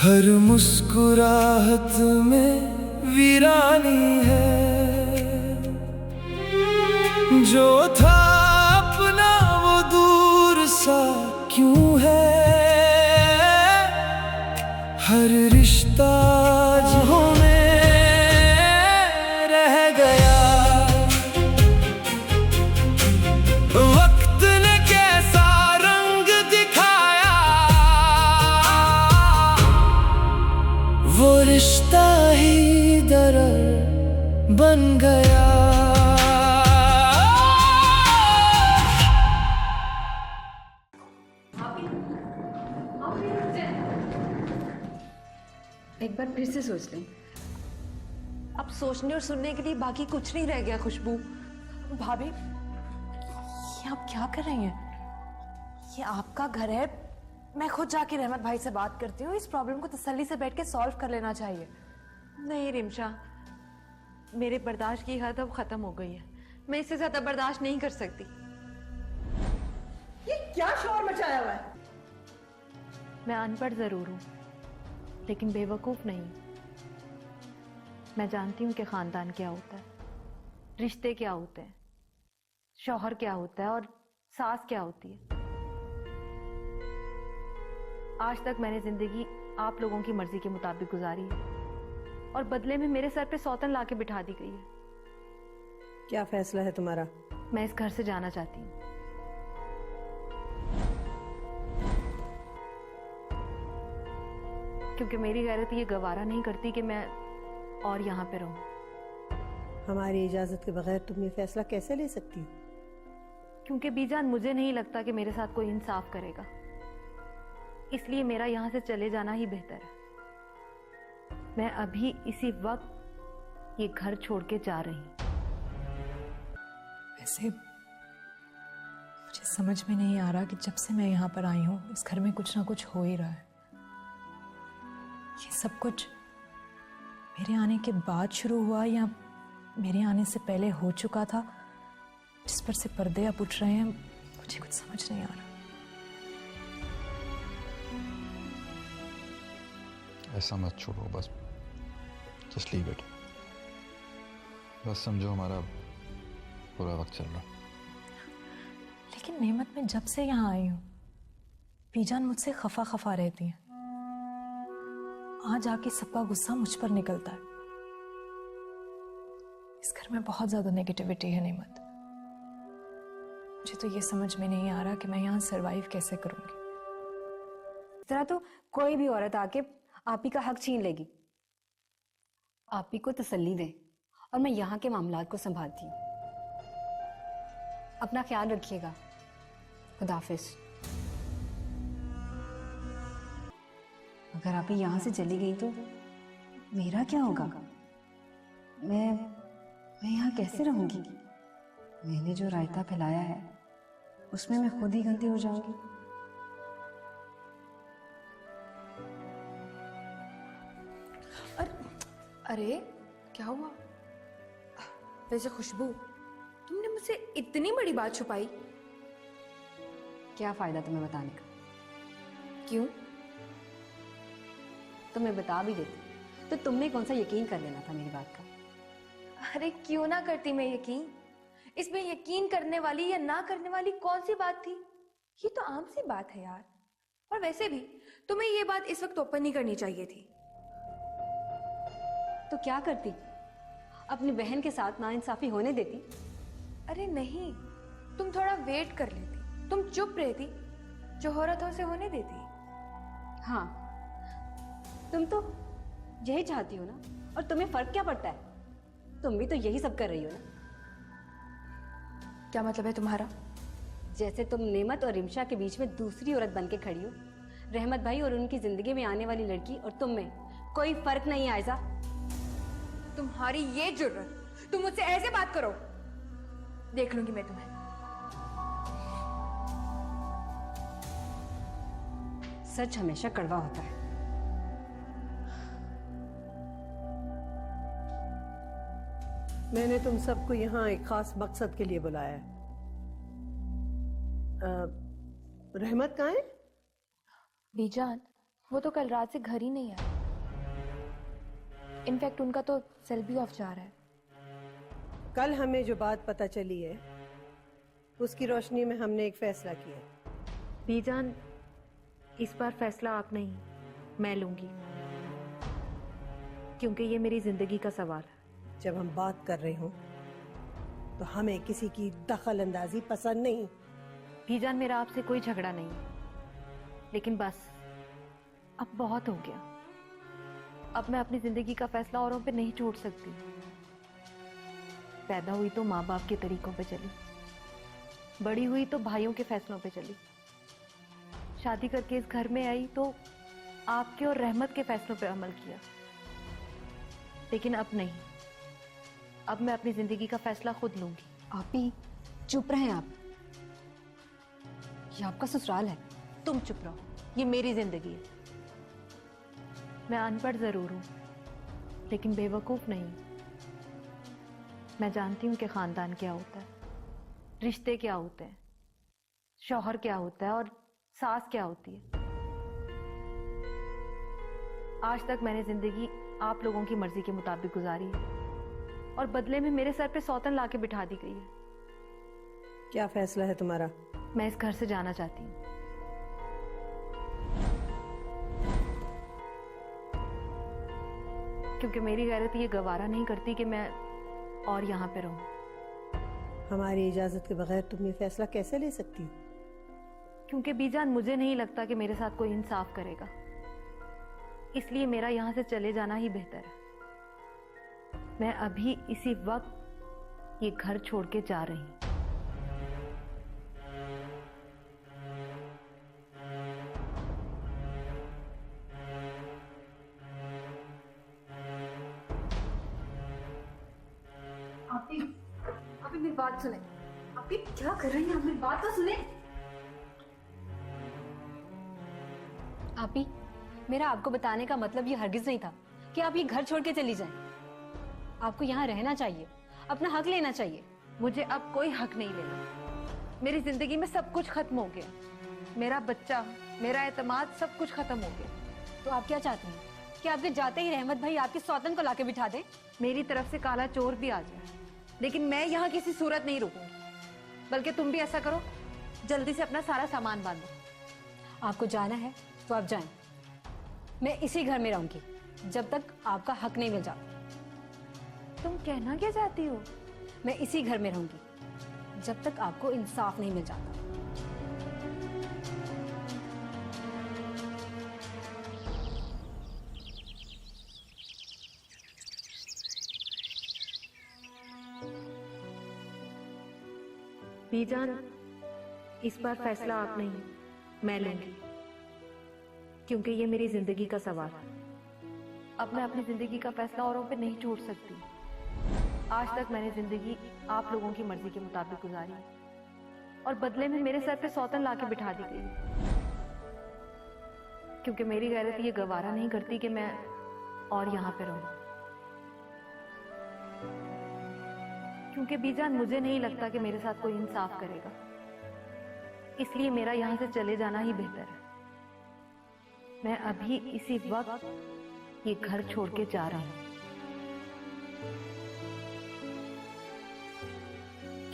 हर मुस्कुराहट में वीरानी है, जो था अपना वो दूर सा क्यों है। हर रिश्ता जहाँ में रह गया, वक्त ने कैसा रंग दिखाया, वो रिश्ता ही दरअसल बन गया। एक बार फिर से सोच लें। अब सोचने और सुनने के लिए बाकी कुछ नहीं रह गया। खुशबू भाभी, ये आप क्या कर रही हैं? ये आपका घर है, मैं खुद जाके रहमत भाई से बात करती हूँ। इस प्रॉब्लम को तसल्ली से बैठ के सॉल्व कर लेना चाहिए। नहीं रिमशा, मेरे बर्दाश्त की हद अब खत्म हो गई है। मैं इससे ज्यादा बर्दाश्त नहीं कर सकती। ये क्या शोर मचाया हुआ है? मैं अनपढ़ जरूर हूँ लेकिन बेवकूफ नहीं। मैं जानती हूँ कि खानदान क्या होता है, रिश्ते क्या होते हैं, शौहर क्या होता है और सास क्या होती है। आज तक मैंने जिंदगी आप लोगों की मर्जी के मुताबिक गुजारी है और बदले में मेरे सर पे सौतन लाके बिठा दी गई है। क्या फैसला है तुम्हारा? मैं इस घर से जाना चाहती हूँ। क्योंकि मेरी गैरत ये गवारा नहीं करती कि मैं और यहाँ पे रहूं। हमारी इजाजत के बगैर तुम ये फैसला कैसे ले सकती हो? क्योंकि बीजान मुझे नहीं लगता कि मेरे साथ कोई इंसाफ करेगा, इसलिए मेरा यहाँ से चले जाना ही बेहतर है। मैं अभी इसी वक्त ये घर छोड़ के जा रही हूँ। वैसे मुझे समझ में नहीं आ रहा कि जब से मैं यहाँ पर आई हूँ इस घर में कुछ ना कुछ हो ही रहा है। ये सब कुछ मेरे आने के बाद शुरू हुआ या मेरे आने से पहले हो चुका था, जिस पर से पर्दे अब उठ रहे हैं। मुझे कुछ समझ नहीं आ रहा। ऐसा मत छोड़ो, बस जस्ट लीव इट। बस समझो हमारा पूरा वक्त चल रहा। लेकिन नेमत, मैं जब से यहाँ आई हूँ बीजान मुझसे खफा खफा रहती है। आज आके सबका गुस्सा मुझ पर निकलता है। इस घर में बहुत ज्यादा नेगेटिविटी है नेमत। मुझे तो ये समझ में नहीं आ रहा कि मैं यहाँ सरवाइव कैसे करूंगी। इस तरह तो कोई भी औरत आके आप ही का हक छीन लेगी। आप ही को तसल्ली दें और मैं यहाँ के मामलात को संभालती हूँ। अपना ख्याल रखिएगा। खुदाफिज। अगर आप ही यहाँ से चली गई तो मेरा क्या होगा? मैं यहाँ कैसे रहूंगी? मैंने जो रायता फैलाया है उसमें मैं खुद ही गंदी हो जाऊंगी। अरे क्या हुआ? वैसे खुशबू, तुमने मुझसे इतनी बड़ी बात छुपाई? क्या फायदा तुम्हें बताने का? क्यों? तो मैं बता भी देती तो तुमने कौन सा यकीन कर लेना था मेरी बात का? अरे क्यों ना करती मैं यकीन। इसमें यकीन करने वाली या ना करने वाली कौन सी बात थी? ये तो आम सी बात है यार। और वैसे भी तुम्हें ये बात इस वक्त ओपन नहीं करनी चाहिए थी। तो क्या करती? अपनी बहन के साथ नाइंसाफी होने देती? अरे नहीं, तुम थोड़ा वेट कर लेती, तुम चुप रहती, जो हो रहा था उसे होने देती। हाँ, तुम तो यही चाहती हो ना। और तुम्हें फर्क क्या पड़ता है? तुम भी तो यही सब कर रही हो ना। क्या मतलब है तुम्हारा? जैसे तुम नेमत और रिमशा के बीच में दूसरी औरत बन के खड़ी हो, रहमत भाई और उनकी जिंदगी में आने वाली लड़की और तुम में कोई फर्क नहीं है आयजा। तुम्हारी ये जुर्रत, तुम मुझसे ऐसे बात करो? देख लूंगी मैं तुम्हें। सच हमेशा कड़वा होता है। मैंने तुम सबको यहाँ एक खास मकसद के लिए बुलाया है। रहमत कहाँ है? बीजान, वो तो कल रात से घर ही नहीं आए। इनफैक्ट उनका तो सेल भी ऑफ जा रहा है। कल हमें जो बात पता चली है उसकी रोशनी में हमने एक फैसला किया है। बीजान, इस बार फैसला आप नहीं, मैं लूंगी, क्योंकि ये मेरी जिंदगी का सवाल है। जब हम बात कर रहे हों तो हमें किसी की दखल अंदाजी पसंद नहीं। बीजान, मेरा आपसे कोई झगड़ा नहीं, लेकिन बस अब बहुत हो गया। अब मैं अपनी जिंदगी का फैसला औरों पे नहीं छोड़ सकती। पैदा हुई तो माँ बाप के तरीकों पे चली, बड़ी हुई तो भाइयों के फैसलों पे चली, शादी करके इस घर में आई तो आपके और रहमत के फैसलों पे अमल किया। लेकिन अब नहीं, अब मैं अपनी जिंदगी का फैसला खुद लूंगी। आप ही चुप रहें आप। ये आपका ससुराल है। तुम चुप रहो, ये मेरी जिंदगी है। मैं अनपढ़ जरूर हूं, लेकिन बेवकूफ नहीं। मैं जानती हूं कि खानदान क्या होता है, रिश्ते क्या होते हैं, शौहर क्या होता है और सास क्या होती है। आज तक मैंने जिंदगी आप लोगों की मर्जी के मुताबिक गुजारी है और बदले में मेरे सर पे सौतन लाके बिठा दी गई है। क्या फैसला है तुम्हारा? मैं इस घर से जाना चाहती हूँ। क्योंकि मेरी गैरत ये गवारा नहीं करती कि मैं और यहाँ पे रहूं। हमारी इजाजत के बगैर तुम ये फैसला कैसे ले सकती हो? क्योंकि बीजान, मुझे नहीं लगता कि मेरे साथ कोई इंसाफ करेगा, इसलिए मेरा यहाँ से चले जाना ही बेहतर है। मैं अभी इसी वक्त ये घर छोड़ के जा रही हूँ। आप मेरी बात सुने। आप ये क्या कर रही हैं? आप मेरी बात तो सुने। आप ही, मेरा आपको बताने का मतलब ये हरगिज नहीं था कि आप ये घर छोड़ के चली जाएं। आपको यहाँ रहना चाहिए, अपना हक लेना चाहिए। मुझे अब कोई हक नहीं लेना। मेरी जिंदगी में सब कुछ खत्म हो गया। मेरा बच्चा, मेरा एतमाद, सब कुछ खत्म हो गया। तो आप क्या चाहती हैं कि आपके जाते ही रहमत भाई आपके सौतन को लाके बिठा दे? मेरी तरफ से काला चोर भी आ जाए, लेकिन मैं यहाँ किसी सूरत नहीं रुकूंगी। बल्कि तुम भी ऐसा करो, जल्दी से अपना सारा सामान बांधो। आपको जाना है तो आप जाएं। मैं इसी घर में रहूंगी जब तक आपका हक नहीं मिल जाता। तुम कहना क्या चाहती हो? मैं इसी घर में रहूंगी जब तक आपको इंसाफ नहीं मिल जाता। बीजान, इस बार फैसला आप नहीं, मैं लूंगी, क्योंकि ये मेरी जिंदगी का सवाल है। अब मैं अपनी जिंदगी का फैसला औरों पे नहीं छोड़ सकती। आज तक मैंने जिंदगी आप लोगों की मर्जी के मुताबिक गुजारी है और बदले में मेरे सर पे सौतन लाके बिठा दी गई है। क्योंकि मेरी गैरत ये गवारा नहीं करती कि मैं और यहाँ पे रहूं। क्योंकि बीजान, मुझे नहीं लगता कि मेरे साथ कोई इंसाफ करेगा, इसलिए मेरा यहाँ से चले जाना ही बेहतर है। मैं अभी इसी वक्त ये घर छोड़ के जा रहा हूँ।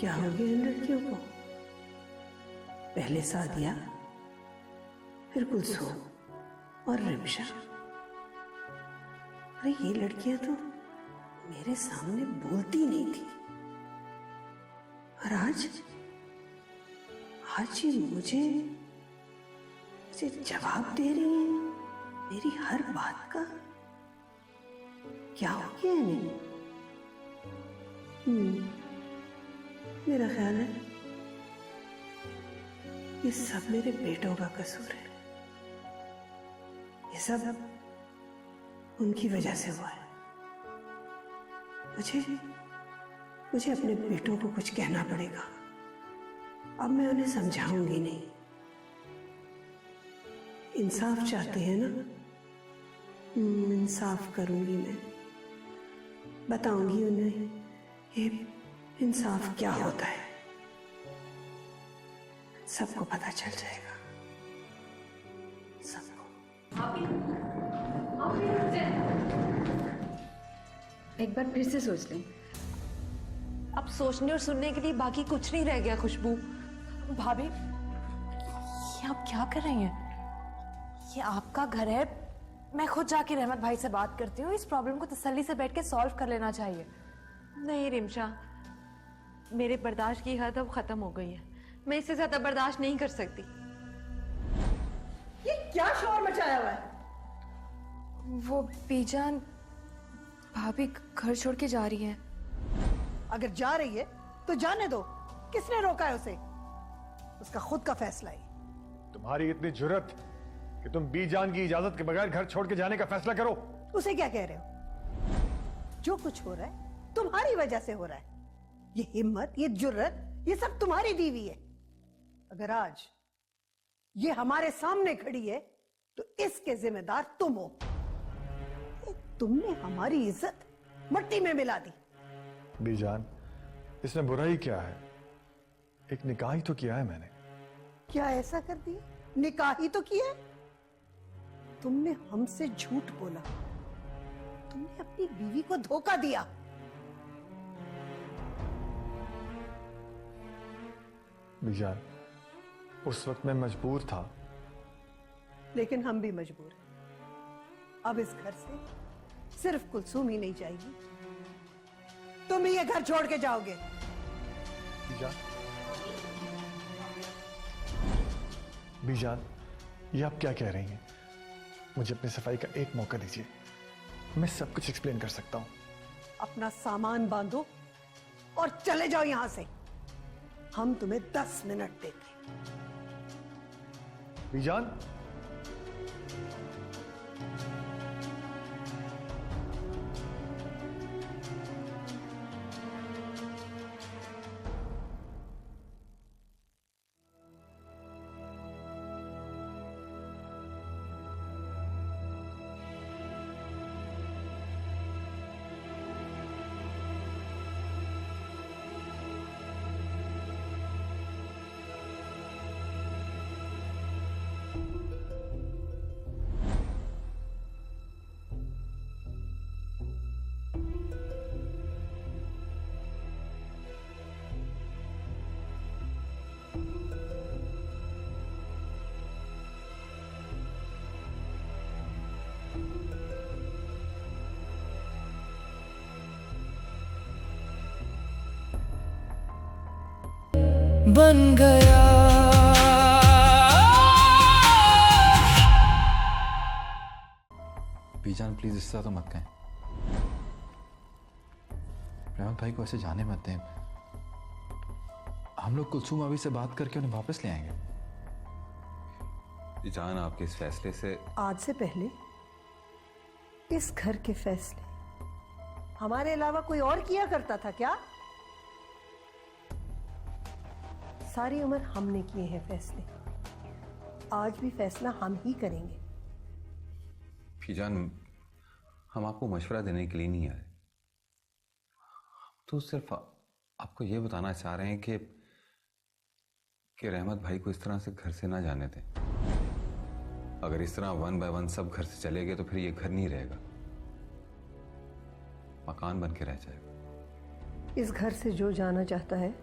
क्या हो गया इन लड़कियों को? पहले सादिया, फिर कुलसूम और रिमशा। अरे ये लड़कियां तो मेरे सामने बोलती नहीं थी, और आज ये मुझे जवाब दे रही हैं मेरी हर बात का। क्या हो गया इन्हें? मेरा ख्याल है ये सब मेरे बेटों का कसूर है। ये सब उनकी वजह से हुआ है। मुझे अपने बेटों को कुछ कहना पड़ेगा। अब मैं उन्हें समझाऊंगी नहीं। इंसाफ चाहते हैं ना? इंसाफ करूंगी मैं। बताऊंगी उन्हें ये इंसाफ क्या होता है। सबको पता चल जाएगा, सबको। एक बार फिर से सोच लें। अब सोचने और सुनने के लिए बाकी कुछ नहीं रह गया खुशबू। भाभी, ये आप क्या कर रही हैं? ये आपका घर है, मैं खुद जाके रहमत भाई से बात करती हूँ। इस प्रॉब्लम को तसल्ली से बैठ के सॉल्व कर लेना चाहिए। नहीं रिमशा, मेरे बर्दाश्त की हद अब खत्म हो गई है। मैं इससे ज्यादा बर्दाश्त नहीं कर सकती। ये क्या शोर मचाया हुआ है? वो बीजान भाभी घर छोड़ के जा रही है। अगर जा रही है तो जाने दो। किसने रोका है उसे? उसका खुद का फैसला है। तुम्हारी इतनी जुर्रत कि तुम बीजान की इजाजत के बगैर घर छोड़ के जाने का फैसला करो। उसे क्या कह रहे हो? जो कुछ हो रहा है तुम्हारी वजह से हो रहा है। ये हिम्मत, ये जुर्रत, ये सब तुम्हारी दी हुई है। अगर आज ये हमारे सामने खड़ी है तो इसके जिम्मेदार तुम हो। तुमने हमारी इज्जत मट्टी में मिला दी। बीजान, इसमें बुराई क्या है? एक निकाह ही तो किया है मैंने। क्या ऐसा कर दिया? निकाह ही तो किया है। तुमने हमसे झूठ बोला, तुमने अपनी बीवी को धोखा दिया। बीजान, उस वक्त मैं मजबूर था। लेकिन हम भी मजबूर हैं। अब इस घर से सिर्फ कुलसूम ही नहीं जाएगी, तुम ही ये घर छोड़ के जाओगे। बीजान, बीजान, ये आप क्या कह रही हैं? मुझे अपनी सफाई का एक मौका दीजिए, मैं सब कुछ एक्सप्लेन कर सकता हूं। अपना सामान बांधो और चले जाओ यहां से। हम तुम्हें 10 मिनट देते हैं। बीजान, बन गया बीजान, प्लीज इस तरह तो मत कहें। रहमत भाई को ऐसे जाने मत दें। हम लोग कुलसूम अभी से बात करके उन्हें वापस ले आएंगे। जान, आपके इस फैसले से आज से पहले इस घर के फैसले हमारे अलावा कोई और किया करता था क्या? सारी उम्र हमने किए हैं फैसले, आज भी फैसला हम ही करेंगे। फीजान, हम आपको मशवरा देने के लिए नहीं आए। तो सिर्फ आपको ये बताना चाह रहे हैं कि रहमत भाई को इस तरह से घर से ना जाने दें। अगर इस तरह 1 बाय 1 सब घर से चले गए तो फिर ये घर नहीं रहेगा, मकान बन के रह जाएगा। इस घर से जो जाना चाहता है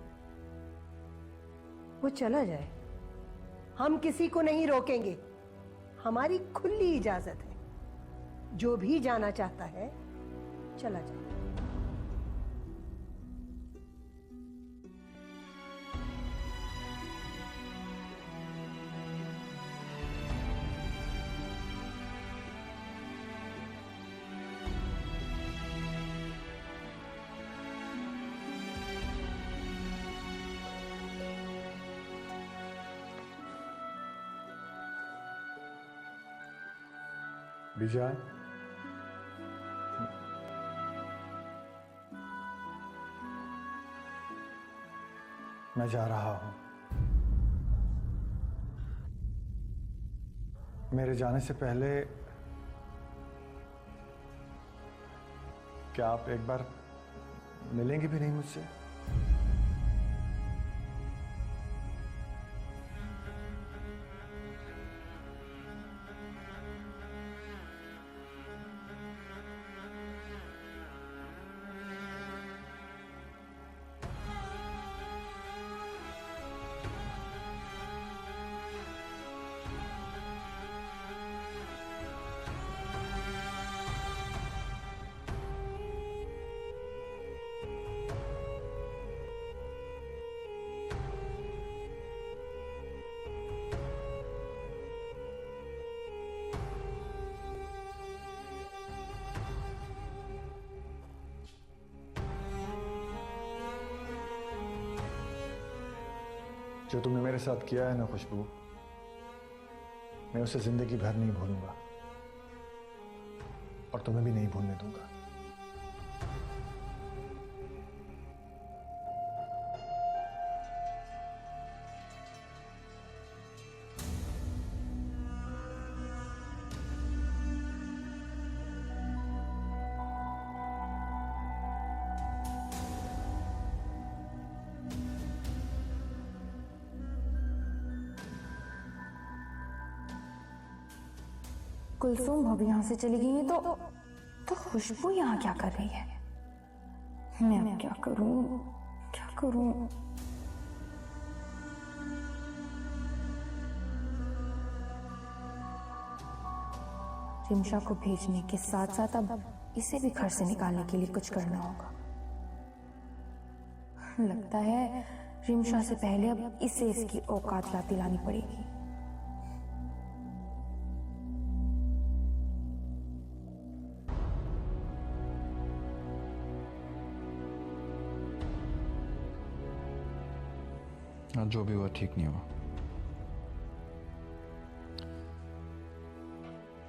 वो चला जाए, हम किसी को नहीं रोकेंगे। हमारी खुली इजाजत है, जो भी जाना चाहता है चला जाए। बीजान, मैं जा रहा हूं। मेरे जाने से पहले क्या आप एक बार मिलेंगे भी नहीं मुझसे? जो तुमने मेरे साथ किया है ना खुशबू, मैं उसे जिंदगी भर नहीं भूलूंगा और तुम्हें भी नहीं भूलने दूंगा। कुलसुम भाभी यहाँ से चली गई है तो खुशबू यहाँ क्या कर रही है? मैं अब क्या करूं, क्या करूं? रिमशा को भेजने के साथ साथ अब इसे भी घर से निकालने के लिए कुछ करना होगा। लगता है रिमशा से पहले अब इसे इसकी औकात याद दिलानी पड़ेगी। आज जो भी हुआ ठीक नहीं हुआ।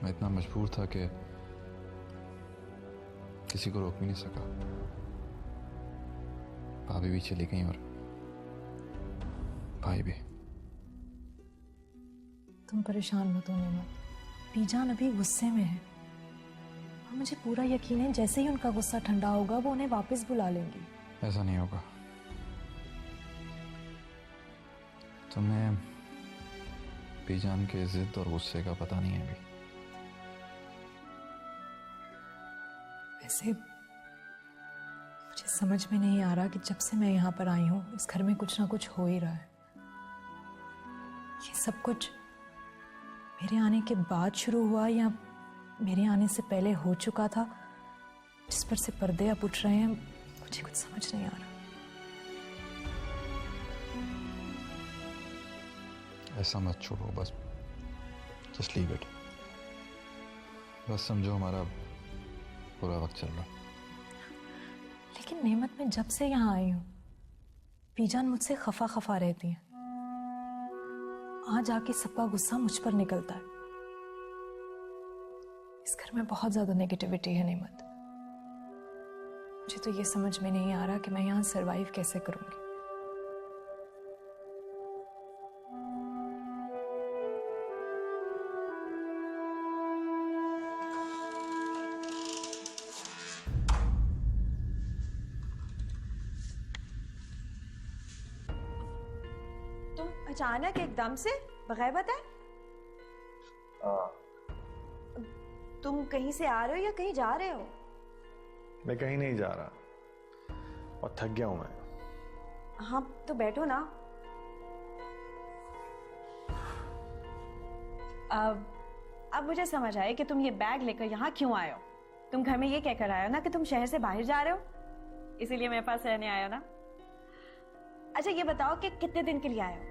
मैं इतना मजबूर था कि किसी को रोक भी नहीं सका। भाभी भी चली गई और भाई भी। तुम परेशान मत होने मत। बीजान अभी गुस्से में है और मुझे पूरा यकीन है जैसे ही उनका गुस्सा ठंडा होगा वो उन्हें वापस बुला लेंगी। ऐसा नहीं होगा। तुम्हें बीजान के जिद और गुस्से का पता नहीं है अभी। वैसे मुझे समझ में नहीं आ रहा कि जब से मैं यहाँ पर आई हूँ इस घर में कुछ ना कुछ हो ही रहा है। ये सब कुछ मेरे आने के बाद शुरू हुआ या मेरे आने से पहले हो चुका था, जिस पर से पर्दे अब उठ रहे हैं। मुझे कुछ समझ नहीं आ रहा। ऐसा मत छोड़ो, बस जस्ट लीव इट। बस समझो हमारा बुरा वक्त चल रहा। लेकिन नेमत में जब से यहाँ आई हूँ बीजान मुझसे खफा खफा रहती है। आज आके सबका गुस्सा मुझ पर निकलता है। इस घर में बहुत ज्यादा नेगेटिविटी है नेमत। मुझे तो ये समझ में नहीं आ रहा कि मैं यहाँ सरवाइव कैसे करूंगी। तुम अचानक एकदम से बगैर बताए तुम कहीं से आ रहे हो या कहीं जा रहे हो? मैं कहीं नहीं जा रहा और थक गया हूं मैं। हाँ तो बैठो ना। अब मुझे समझ आया कि तुम ये बैग लेकर यहाँ क्यों आए हो। तुम घर में ये कहकर आए हो ना कि तुम शहर से बाहर जा रहे हो, इसीलिए मेरे पास रहने आए हो ना। अच्छा ये बताओ कि कितने दिन के लिए आए हो?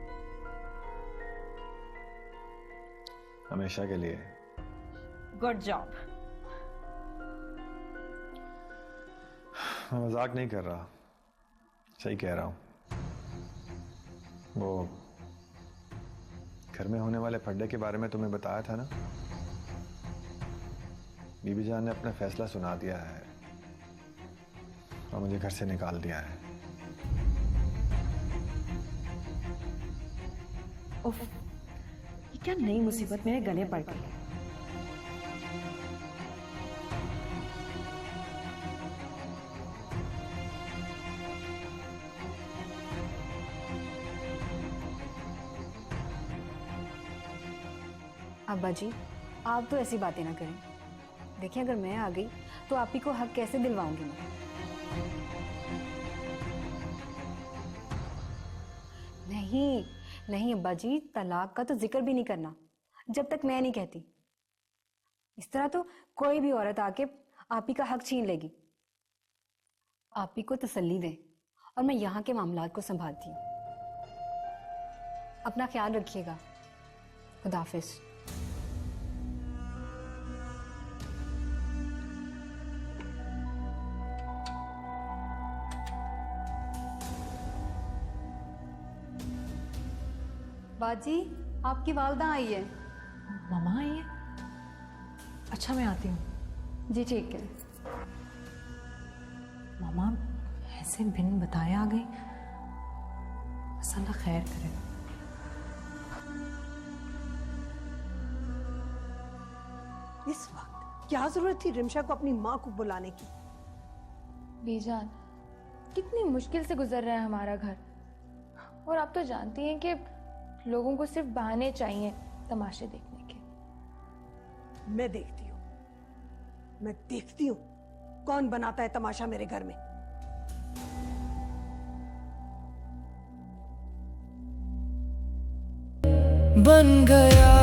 हमेशा के लिए। Good job. मैं मजाक नहीं कर रहा, सही कह रहा हूं। वो घर में होने वाले फड्डे के बारे में तुम्हें बताया था ना। बीबी जान ने अपना फैसला सुना दिया है और मुझे घर से निकाल दिया है। उफ, ये क्या नई मुसीबत मेरे गले पड़ गई है। अब्बा जी आप तो ऐसी बातें ना करें। देखिए अगर मैं आ गई तो आप ही को हक कैसे दिलवाऊंगी मैं। नहीं नहीं अब्बा जी, तलाक का तो जिक्र भी नहीं करना जब तक मैं नहीं कहती। इस तरह तो कोई भी औरत आके आप ही का हक छीन लेगी। आप ही को तसल्ली दें और मैं यहाँ के मामलात को संभालती हूँ। अपना ख्याल रखिएगा। खुदा हाफिज। बाजी, आपकी वालदा आई है। मम्मा आई है? अच्छा मैं आती हूँ। जी ठीक है। मम्मा ऐसे बिन बताए आ गई, बस अल्लाह खैर करे। इस वक्त क्या जरूरत थी रिमशा को अपनी माँ को बुलाने की? बीजान, कितनी मुश्किल से गुजर रहा है हमारा घर, और आप तो जानती हैं कि लोगों को सिर्फ बहाने चाहिए तमाशे देखने के। मैं देखती हूँ कौन बनाता है तमाशा मेरे घर में। बन गया